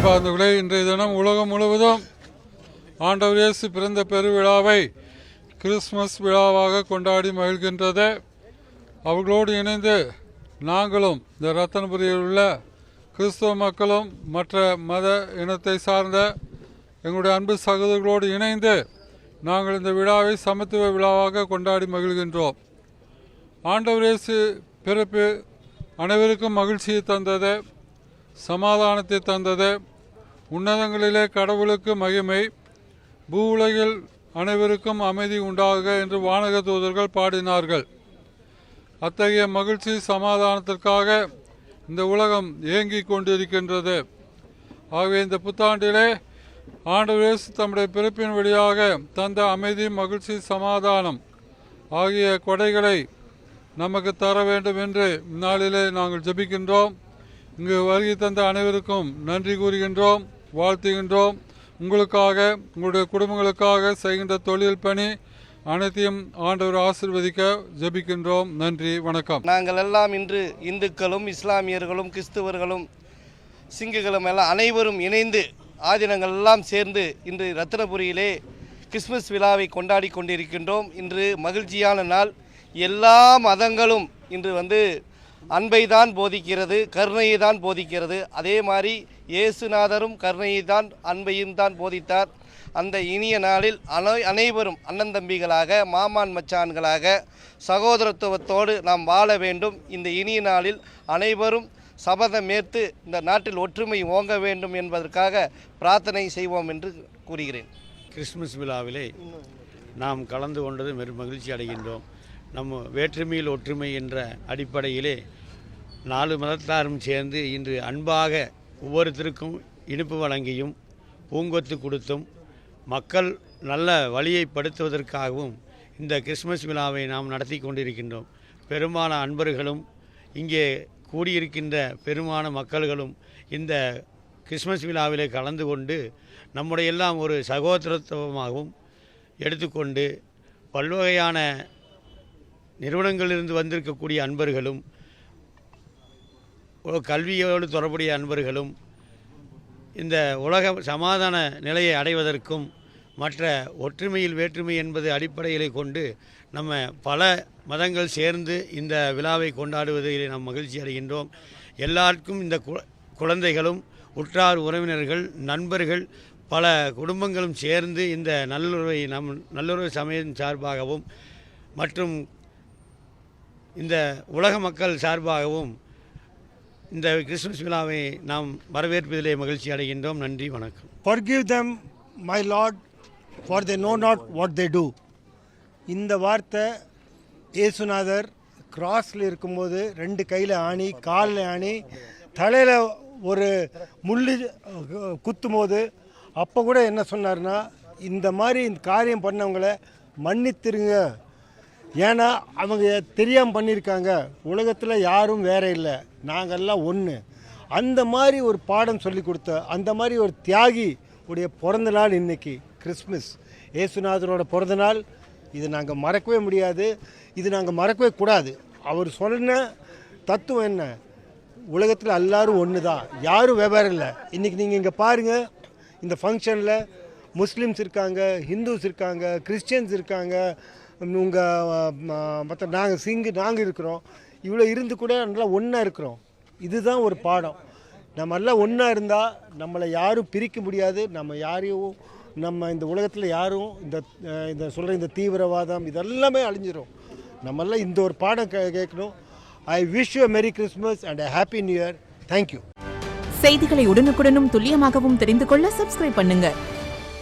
அன்பார்ந்தவர்களே, இன்றைய தினம் உலகம் முழுவதும் ஆண்டவர் இயேசு பிறந்த பெருவிழாவை கிறிஸ்துமஸ் விழாவாக கொண்டாடி மகிழ்கின்றது. அவர்களோடு இணைந்து நாங்களும் இந்த ரத்தனபுரியில் உள்ள கிறிஸ்தவ மக்களும் மற்ற மத இனத்தை சார்ந்த எங்களுடைய அன்பு சகோதரர்களோடு இணைந்து நாங்கள் இந்த விழாவை சமத்துவ விழாவாக கொண்டாடி மகிழ்கின்றோம். ஆண்டவர் இயேசு பிறப்பு அனைவருக்கும் மகிழ்ச்சியை தந்தது, சமாதானத்தை தந்தது. உன்னதங்களிலே கடவுளுக்கு மகிமை, பூவுலகில் அனைவருக்கும் அமைதி உண்டாக என்று வானக தூதர்கள் பாடினார்கள். அத்தகைய மகிழ்ச்சி சமாதானத்திற்காக இந்த உலகம் ஏங்கிக் கொண்டிருக்கின்றது. ஆகவே இந்த புத்தாண்டிலே ஆண்டவர் இயேசு தம்முடைய பிறப்பின் வழியாக தந்த அமைதி, மகிழ்ச்சி, சமாதானம் ஆகிய கொடைகளை நமக்கு தர வேண்டும் என்று இந்நாளிலே நாங்கள் ஜெபிக்கின்றோம். இங்கு வருகை தந்த அனைவருக்கும் நன்றி கூறுகின்றோம், வாழ்த்துகின்றோம். உங்களுக்காக, உங்களுடைய குடும்பங்களுக்காக செய்கின்ற தொழில் பணி அனைத்தையும் ஆண்டவர் ஆசீர்வதிக்க ஜெபிக்கின்றோம். நன்றி, வணக்கம். நாங்கள் எல்லாம் இன்று இந்துக்களும் இஸ்லாமியர்களும் கிறிஸ்துவர்களும் சிங்குகளும் எல்லாம் அனைவரும் இணைந்து ஆதினங்கள் எல்லாம் சேர்ந்து இன்று ரத்தினபுரியிலே கிறிஸ்துமஸ் விழாவை கொண்டாடி கொண்டிருக்கின்றோம். இன்று மகிழ்ச்சியான நாள். எல்லா மதங்களும் இன்று அன்பை தான் போதிக்கிறது, கருணையை தான் போதிக்கிறது. அதே மாதிரி இயேசுநாதரும் கருணையை தான் அன்பையும் தான் போதித்தார். அந்த இனிய நாளில் அனைவரும் அண்ணன் தம்பிகளாக, மாமான் மச்சான்களாக சகோதரத்துவத்தோடு நாம் வாழ வேண்டும். இந்த இனிய நாளில் அனைவரும் சபதமேற்று இந்த நாட்டில் ஒற்றுமை ஓங்க வேண்டும் என்பதற்காக பிரார்த்தனை செய்வோம் என்று கூறுகிறேன். கிறிஸ்துமஸ் விழாவிலே நாம் கலந்து கொண்டது மகிழ்ச்சி அடைகின்றோம். நம்ம வேற்றுமையில் ஒற்றுமை என்ற அடிப்படையிலே 4 மதத்தாரும் சேர்ந்து இன்று அன்பாக ஒவ்வொருத்தருக்கும் இனிப்பு வழங்கியும் பூங்கொத்து கொடுத்தும் மக்கள் நல்ல வழியை படுத்துவதற்காகவும் இந்த கிறிஸ்துமஸ் விழாவை நாம் நடத்தி கொண்டிருக்கின்றோம். பெருமான அன்பர்களும் இங்கே கூடியிருக்கின்ற பெருமான மக்கள்களும் இந்த கிறிஸ்துமஸ் விழாவிலே கலந்து கொண்டு நம்முடைய எல்லாம் ஒரு சகோதரத்துவமாகவும் எடுத்துக்கொண்டு பல்வகையான நிறுவனங்களிலிருந்து வந்திருக்கக்கூடிய அன்பர்களும் கல்வியோடு தொடர்புடைய அன்பர்களும் இந்த உலக சமாதான நிலையை அடைவதற்கும் மற்ற ஒற்றுமையில் வேற்றுமை என்பது அடிப்படையிலே கொண்டு நம்ம பல மதங்கள் சேர்ந்து இந்த விழாவை கொண்டாடுவதில் நாம் மகிழ்ச்சி அடைகின்றோம். எல்லாருக்கும் இந்த குழந்தைகளும் உற்றார் உறவினர்கள் நண்பர்கள் பல குடும்பங்களும் சேர்ந்து இந்த நல்லுறவு சமயம் சார்பாகவும் மற்றும் இந்த உலக மக்கள் சார்பாகவும் இந்த கிறிஸ்துமஸ் விழாவை நாம் வரவேற்பதிலே மகிழ்ச்சி அடைகின்றோம். நன்றி, வணக்கம். Forgive them, my Lord, for they know not what they do. இந்த வார்த்தை இயேசுநாதர் கிராஸில் இருக்கும்போது 2 கையில் ஆணி, காலில் ஆணி, தலையில் ஒரு முள்ளு குத்தும் போது அப்போ கூட என்ன சொன்னார்னா, இந்த மாதிரி இந்த காரியம் பண்ணவங்களை மன்னித்திருங்க, ஏன்னா அவங்க தெரியாமல் பண்ணியிருக்காங்க, உலகத்தில் யாரும் வேற இல்லை, நாங்கள்லாம் ஒன்று. அந்த மாதிரி ஒரு பாடம் சொல்லி கொடுத்த அந்த மாதிரி ஒரு தியாகி உடைய பிறந்த நாள் இன்றைக்கி கிறிஸ்மஸ், இயேசுநாதரோட பிறந்த நாள். இது நாங்கள் மறக்கவே முடியாது, இது நாங்கள் மறக்கவே கூடாது. அவர் சொன்ன தத்துவம் என்ன, உலகத்தில் எல்லாரும் ஒன்று தான், யாரும் வெவ்வேறு இல்லை. இன்றைக்கி நீங்கள் இங்கே பாருங்கள், இந்த ஃபங்க்ஷனில் முஸ்லீம்ஸ் இருக்காங்க, ஹிந்துஸ் இருக்காங்க, கிறிஸ்டியன்ஸ் இருக்காங்க, மற்ற நாங்கள் இருக்கிறோம். இவ்வளோ இருந்து கூட நல்லா ஒன்றா இருக்கிறோம். இதுதான் ஒரு பாடம். நம்ம எல்லாம் ஒன்றா இருந்தால் நம்மளை யாரும் பிரிக்க முடியாது. நம்ம இந்த உலகத்தில் யாரும் இந்த சொல்கிற இந்த தீவிரவாதம் இதெல்லாமே அழிஞ்சிடும். நம்மெல்லாம் இந்த ஒரு பாடம் கேட்கணும். ஐ விஷ் யூ மெரி Christmas and happy new year. Thank you. செய்திகளை உடனுக்குடனும் துல்லியமாகவும் தெரிந்து கொள்ள சப்ஸ்கிரைப் பண்ணுங்க.